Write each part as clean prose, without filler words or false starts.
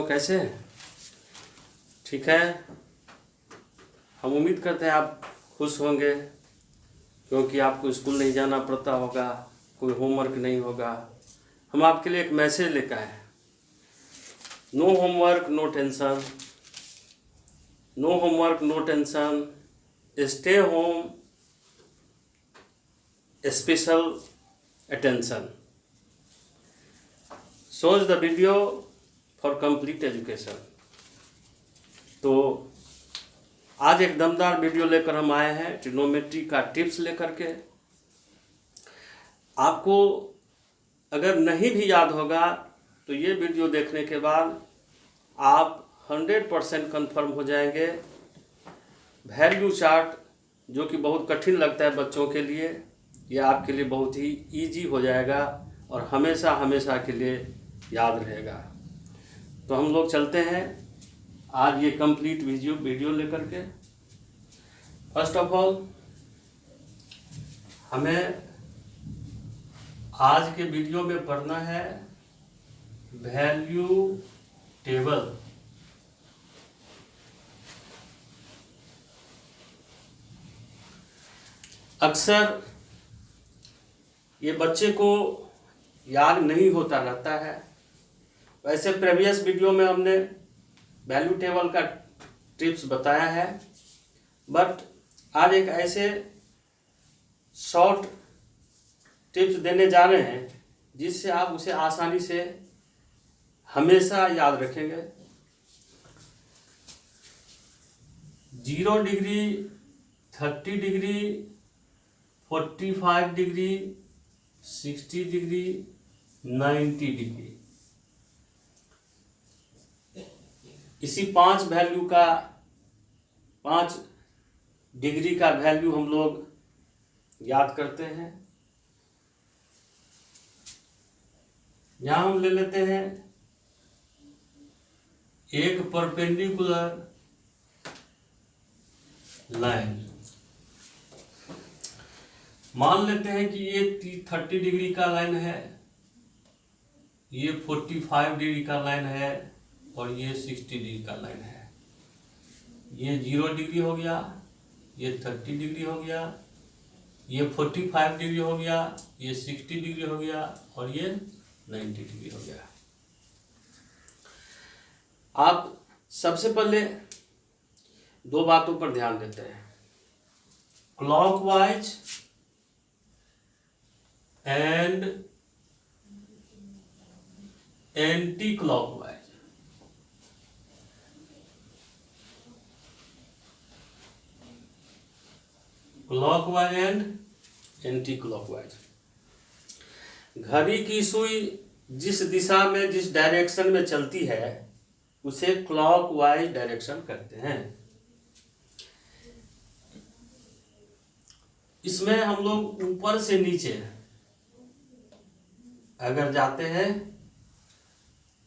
कैसे हैं? ठीक है। हम उम्मीद करते हैं आप खुश होंगे, क्योंकि आपको स्कूल नहीं जाना पड़ता होगा, कोई होमवर्क नहीं होगा। हम आपके लिए एक मैसेज लेकर आए हैं। No homework no tension, no homework no tension, stay home special attention, shows the video for complete education। तो आज एक दमदार वीडियो लेकर हम आए हैं, ट्रिग्नोमेट्री का टिप्स लेकर के। आपको अगर नहीं भी याद होगा तो ये वीडियो देखने के बाद आप 100% कन्फर्म हो जाएंगे। वैल्यू चार्ट जो कि बहुत कठिन लगता है बच्चों के लिए, ये आपके लिए बहुत ही इजी हो जाएगा और हमेशा हमेशा के लिए याद रहेगा। तो हम लोग चलते हैं आज ये कंप्लीट वीडियो लेकर के। फर्स्ट ऑफ ऑल हमें आज के वीडियो में पढ़ना है वैल्यू टेबल। अक्सर ये बच्चे को याद नहीं होता रहता है। वैसे प्रीवियस वीडियो में हमने वैल्यू टेबल का टिप्स बताया है, बट आज एक ऐसे शॉर्ट टिप्स देने जा रहे हैं जिससे आप उसे आसानी से हमेशा याद रखेंगे। 0 degree, 30 degree, 45 degree, 60 degree, 90 degree, इसी 5 वैल्यू का 5 डिग्री का वैल्यू हम लोग याद करते हैं। यहां हम ले लेते हैं एक परपेंडिकुलर लाइन। मान लेते हैं कि ये 30 डिग्री का लाइन है, ये 45 डिग्री का लाइन है और ये 60 डिग्री का लाइन है। ये 0 डिग्री हो गया, ये 30 डिग्री हो गया, ये 45 डिग्री हो गया, ये 60 डिग्री हो गया और ये 90 डिग्री हो गया। आप सबसे पहले 2 बातों पर ध्यान देते हैं, clockwise and anti clockwise. Clockwise and anti clockwise. घड़ी की सुई जिस दिशा में, जिस डायरेक्शन में चलती है उसे क्लॉकवाइज डायरेक्शन कहते हैं। इसमें हम लोग ऊपर से नीचे अगर जाते हैं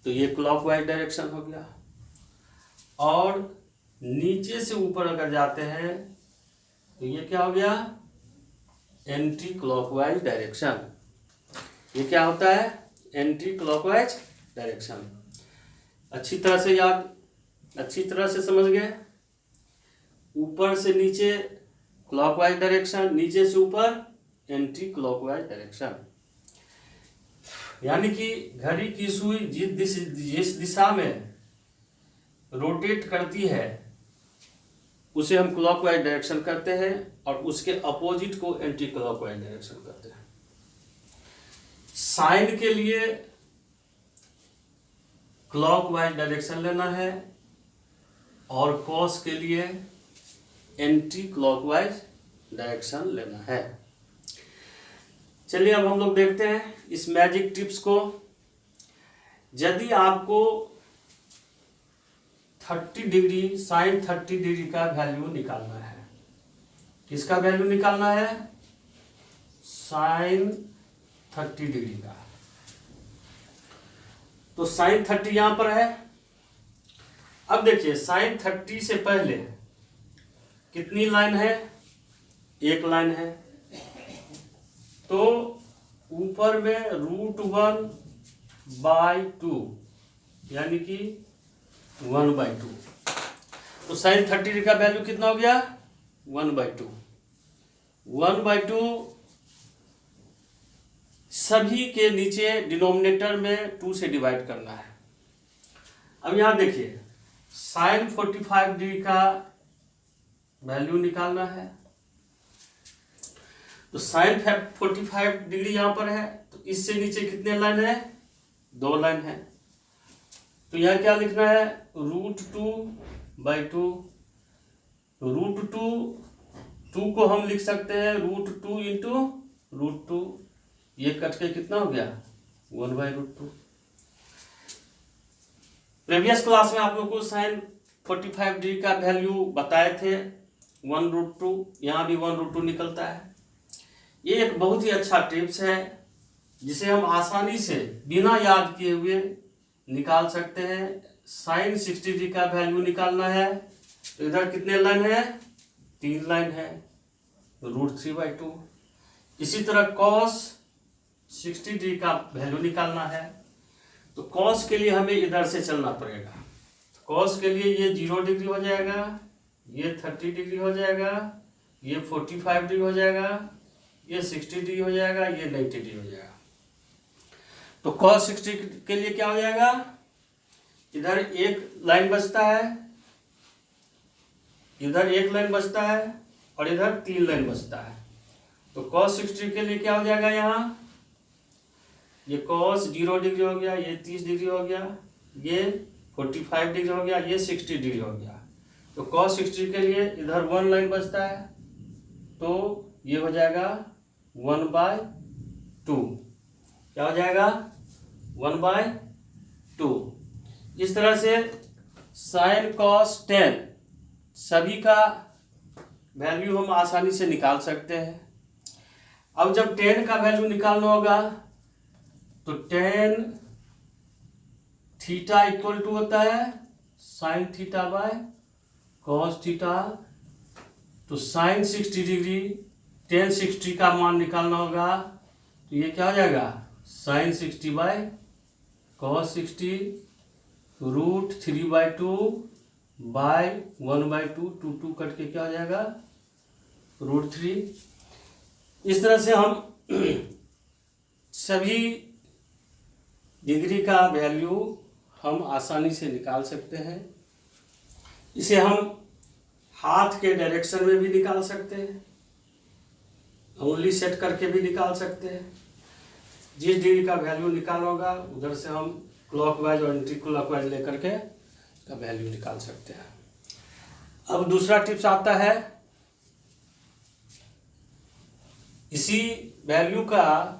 तो ये क्लॉकवाइज डायरेक्शन हो गया, और नीचे से ऊपर अगर जाते हैं तो ये क्या हो गया, एंटी क्लॉकवाइज डायरेक्शन। ये क्या होता है, एंटी क्लॉकवाइज डायरेक्शन। अच्छी तरह से समझ गए। ऊपर से नीचे क्लॉकवाइज डायरेक्शन, नीचे से ऊपर एंटी क्लॉकवाइज डायरेक्शन। यानी कि घड़ी की सुई जिस दिशा में रोटेट करती है उसे हम क्लॉकवाइज डायरेक्शन करते हैं, और उसके अपोजिट को एंटी क्लॉकवाइज डायरेक्शन करते हैं। साइन के लिए क्लॉकवाइज डायरेक्शन लेना है और कॉस के लिए एंटी क्लॉकवाइज डायरेक्शन लेना है। चलिए अब हम लोग देखते हैं इस मैजिक टिप्स को। यदि आपको 30 डिग्री, साइन 30 डिग्री का वैल्यू निकालना है, किसका वैल्यू निकालना है, साइन 30 डिग्री का, तो साइन 30 यहां पर है। अब देखिए साइन 30 से पहले कितनी लाइन है, एक लाइन है, तो ऊपर में √1/2 यानी कि 1/2। तो साइन 30 डिग्री का वैल्यू कितना हो गया? 1/2। 1/2 सभी के नीचे डिनोमिनेटर में 2 से डिवाइड करना है। अब यहाँ देखिए, साइन 45 डिग्री का वैल्यू निकालना है। तो साइन 45 डिग्री यहाँ पर है, तो इससे नीचे कितने लाइन है? 2 लाइन है। तो यहाँ क्या लिखना है? √2/2। √2 को हम लिख सकते हैं √2 इंटू √2। ये कट के कितना हो गया? 1/√2। प्रीवियस क्लास में आप लोग को साइन 45 डिग्री का वैल्यू बताए थे 1√2। यहाँ भी 1√2 निकलता है। ये एक बहुत ही अच्छा टिप्स है जिसे हम आसानी से बिना याद किए हुए निकाल सकते हैं। साइन 60 डिग्री का वैल्यू निकालना है, तो इधर कितने लाइन है? 3 लाइन है, √3/2। इसी तरह कॉस 60 डिग्री का वैल्यू निकालना है, तो कॉस के लिए हमें इधर से चलना पड़ेगा। कॉस के लिए ये 0 डिग्री हो जाएगा, ये 30 डिग्री हो जाएगा, ये 45 डिग्री हो जाएगा, ये 60 डिग्री हो जाएगा, ये 90 डिग्री हो जाएगा। तो कॉस 60 के लिए क्या हो जाएगा? इधर एक लाइन बचता है, इधर एक लाइन बचता है और इधर 3 लाइन बचता है। तो कॉस 60 के लिए क्या हो जाएगा? यहाँ ये कॉस 0 डिग्री हो गया, ये 30 डिग्री हो गया, ये 45 डिग्री हो गया, ये 60 डिग्री हो गया। तो कॉस 60 के लिए इधर 1 लाइन बचता है, तो ये हो जाएगा 1/2। क्या हो जाएगा? 1/2। इस तरह से साइन कॉस टेन सभी का वैल्यू हम आसानी से निकाल सकते हैं। अब जब टेन का वैल्यू निकालना होगा तो टेन थीटा इक्वल टू होता है sine theta by cos theta. तो साइन 60 डिग्री टेन 60 का मान निकालना होगा, तो ये क्या हो जाएगा? Sine 60 by cos 60 √3/2 by 1/2। 2 cut के क्या हो जाएगा? √3। इस तरह से हम सभी डिग्री का वैल्यू हम आसानी से निकाल सकते हैं। इसे हम हाथ के डायरेक्शन में भी निकाल सकते हैं, उंगली सेट करके भी निकाल सकते हैं। जिस डिग्री का वैल्यू निकाल होगा उधर से हम क्लॉकवाइज और एंटी क्लॉकवाइज लेकर के इसका वैल्यू निकाल सकते हैं। अब दूसरा टिप्स आता है, इसी वैल्यू का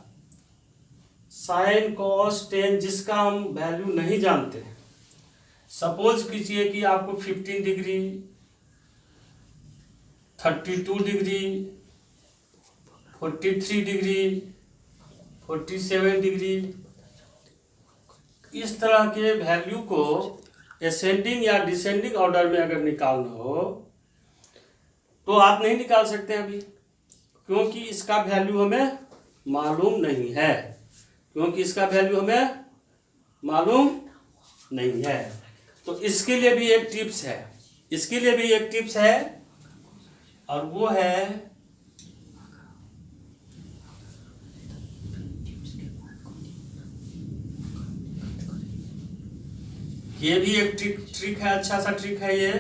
साइन कॉस टेन जिसका हम वैल्यू नहीं जानते। सपोज कीजिए कि आपको 15 डिग्री 32 डिग्री 43 डिग्री 47 डिग्री इस तरह के वैल्यू को असेंडिंग या डिसेंडिंग ऑर्डर में अगर निकालना हो तो आप नहीं निकाल सकते अभी, क्योंकि इसका वैल्यू हमें मालूम नहीं है। तो इसके लिए भी एक टिप्स है, और वो है ये भी एक ट्रिक है, अच्छा सा ट्रिक है ये।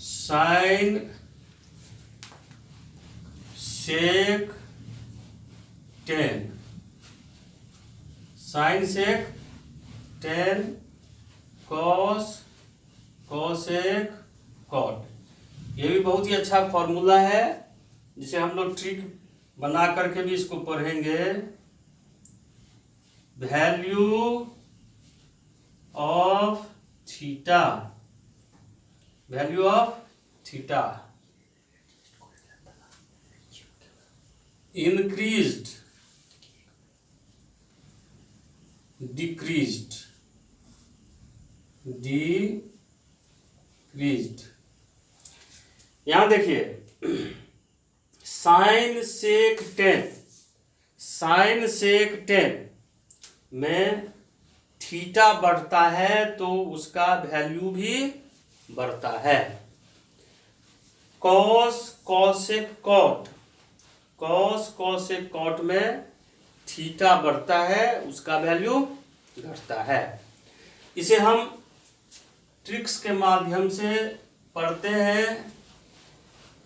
साइन सेक 10 कोसेक कॉट। ये भी बहुत ही अच्छा फॉर्मूला है जिसे हम लोग ट्रिक बना करके भी इसको पढ़ेंगे। Value of theta increased decreased यहां देखिए साइन सेक 10 में थीटा बढ़ता है तो उसका वैल्यू भी बढ़ता है। Cos cosec cot, cos cosec cot में थीटा बढ़ता है, उसका वैल्यू घटता है। इसे हम ट्रिक्स के माध्यम से पढ़ते हैं।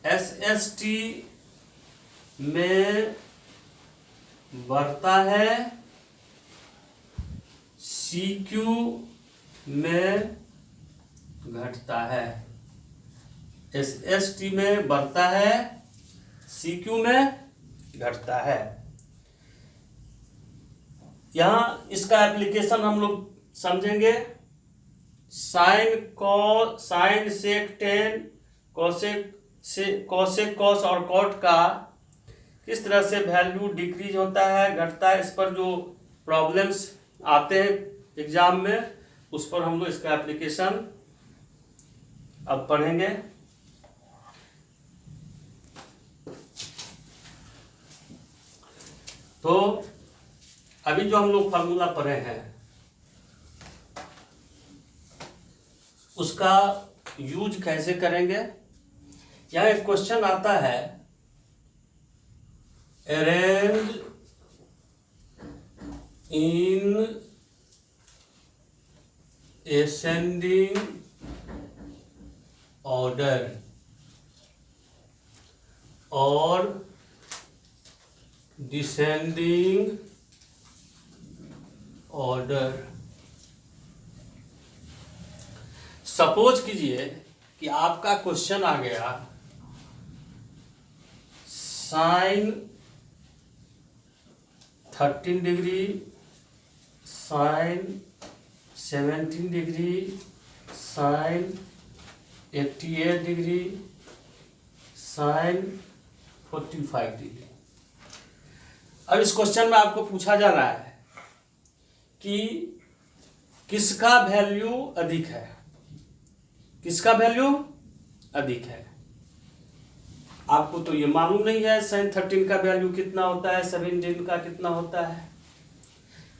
SST में बढ़ता है, CQ में घटता है। SST में बढ़ता है, CQ में घटता है। यहाँ इसका एप्लीकेशन हम लोग समझेंगे। साइन सेक टेन, कॉसेक कॉस और कॉट का किस तरह से वैल्यू डिक्रीज होता है, घटता है, इस पर जो प्रॉब्लम्स आते हैं एग्जाम में, उस पर हम लोग इसका एप्लीकेशन अब पढ़ेंगे। तो अभी जो हम लोग फार्मूला पढ़े हैं उसका यूज कैसे करेंगे। यहाँ एक क्वेश्चन आता है, अरेंज इन एसेंडिंग ऑर्डर और डिसेंडिंग ऑर्डर। सपोज कीजिए कि आपका क्वेश्चन आ गया sine 13 degree, sine 17 degree, sine 88 degree, sine 45 degree. अब इस क्वेश्चन में आपको पूछा जा रहा है कि किसका वैल्यू अधिक है, किसका वैल्यू अधिक है। आपको तो ये मालूम नहीं है साइन 13 का वैल्यू कितना होता है, 17 का कितना होता है,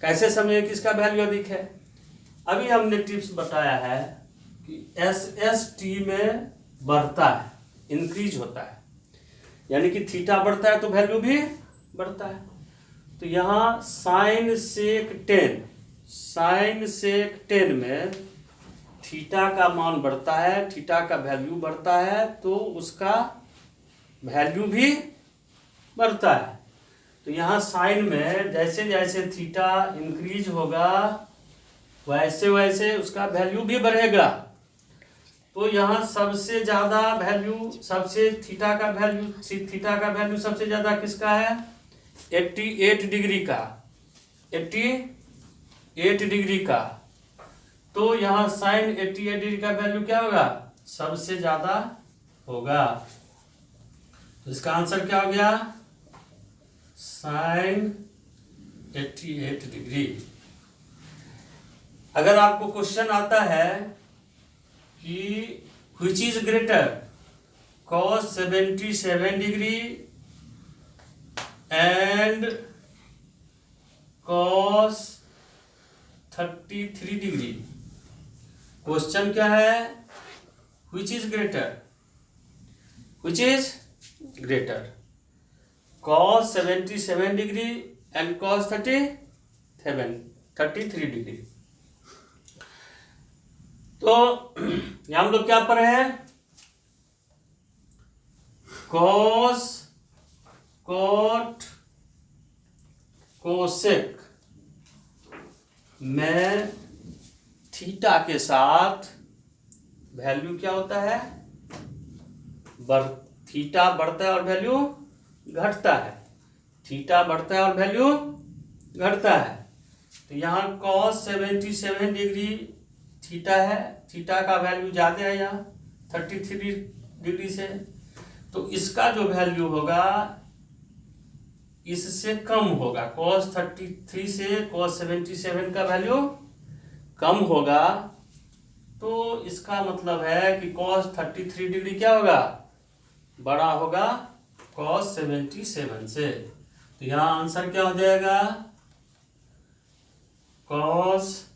कैसे समझे किसका वैल्यू अधिक है। अभी हमने टिप्स बताया है कि SST में बढ़ता है, इंक्रीज होता है, यानी कि थीटा बढ़ता है तो वैल्यू भी बढ़ता है। तो यहाँ साइन सेक 10 में थीटा का मान बढ़ता है, थीटा का वैल्यू बढ़ता है तो उसका वैल्यू भी बढ़ता है। तो यहाँ साइन में जैसे जैसे थीटा इंक्रीज होगा वैसे वैसे उसका वैल्यू भी बढ़ेगा। तो यहाँ सबसे ज़्यादा वैल्यू, सबसे थीटा का वैल्यू सबसे ज़्यादा किसका है, 88 डिग्री का, 88 डिग्री का। तो यहाँ साइन 88 डिग्री का वैल्यू क्या होगा, सबसे ज़्यादा होगा। तो इसका आंसर क्या हो गया, साइन 88 डिग्री। अगर आपको क्वेश्चन आता है कि which is greater, cos 77 degree and cos 33 degree, question क्या है, which is greater, cos 77 degree and cos 33 degree. तो यहां हम लोग क्या पढ़े हैं, कॉस कॉट कोसेक में थीटा के साथ वैल्यू क्या होता है, थीटा बढ़ता है और वैल्यू घटता है, थीटा बढ़ता है और वैल्यू घटता है। तो यहाँ कॉस 77 डिग्री थीटा है, थीटा का वैल्यू ज़्यादा है यहाँ 33 डिग्री से, तो इसका जो वैल्यू होगा इससे कम होगा, कॉस 33 से कॉस 77 का वैल्यू कम होगा। तो इसका मतलब है कि कॉस 33 डिग्री क्या होगा, बड़ा होगा कॉस 77 से। तो यहाँ आंसर क्या हो जाएगा, cos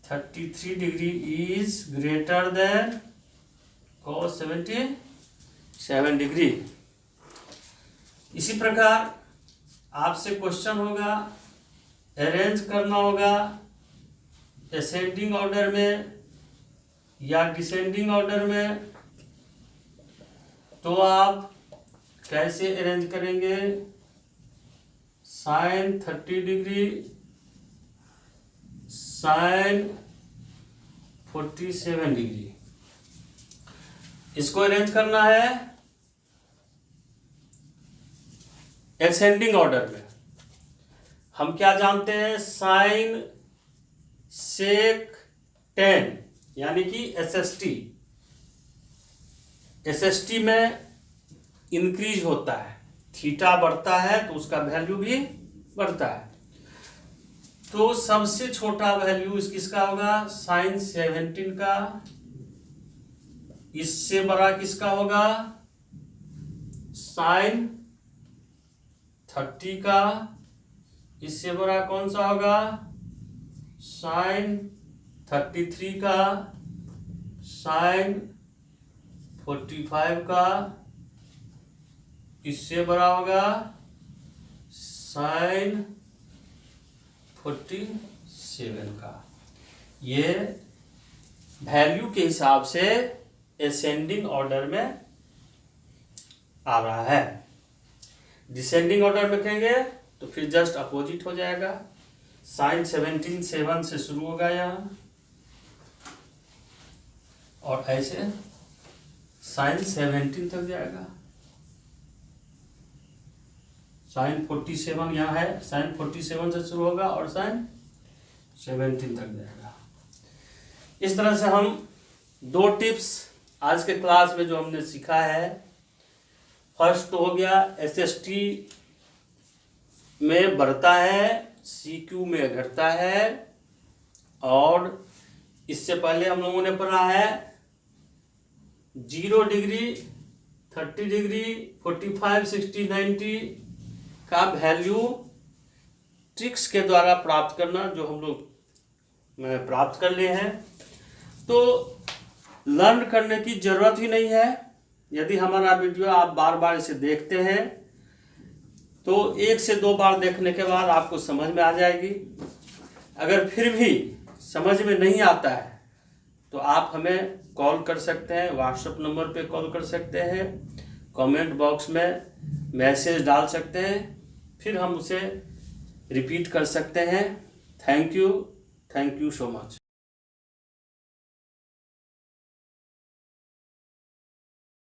33 degree is greater than cos 77 degree. इसी प्रकार आपसे क्वेश्चन होगा, अरेंज करना होगा असेंडिंग ऑर्डर में या डिसेंडिंग ऑर्डर में, तो आप कैसे अरेंज करेंगे? साइन 30 डिग्री, साइन 47 डिग्री, इसको अरेंज करना है असेंडिंग ऑर्डर में। हम क्या जानते हैं? साइन सेक 10 यानी कि एसएसटी में इंक्रीज होता है, थीटा बढ़ता है तो उसका वैल्यू भी बढ़ता है। तो सबसे छोटा वैल्यू किसका होगा? साइन 17 का। इससे बड़ा किसका होगा? साइन 30 का। इससे बड़ा कौन सा होगा? साइन 33 का, साइन 45 का। इससे बड़ा होगा साइन 47 का। ये वैल्यू के हिसाब से असेंडिंग ऑर्डर में आ रहा है। डिसेंडिंग ऑर्डर में कहेंगे तो फिर जस्ट अपोजिट हो जाएगा। साइन 17 7 से शुरू होगा यहाँ, और ऐसे साइन 17 तक जाएगा। साइन 47 यहाँ है, साइन 47 से शुरू होगा और साइन 17 तक जाएगा। इस तरह से हम 2 टिप्स आज के क्लास में जो हमने सीखा है, फर्स्ट तो हो गया एसएसटी में बढ़ता है, सीक्यू में घटता है, और इससे पहले हम लोगों ने पढ़ा है 0 डिग्री, 30 डिग्री, 45, 60, 90 का वैल्यू ट्रिक्स के द्वारा प्राप्त करना, जो हम लोग प्राप्त कर लिए हैं। तो लर्न करने की जरूरत ही नहीं है। यदि हमारा वीडियो आप बार बार इसे देखते हैं तो 1 से 2 बार देखने के बाद आपको समझ में आ जाएगी। अगर फिर भी समझ में नहीं आता है तो आप हमें कॉल कर सकते हैं, व्हाट्सएप नंबर पे कॉल कर सकते हैं, कमेंट बॉक्स में मैसेज डाल सकते हैं, फिर हम उसे रिपीट कर सकते हैं। Thank you so much.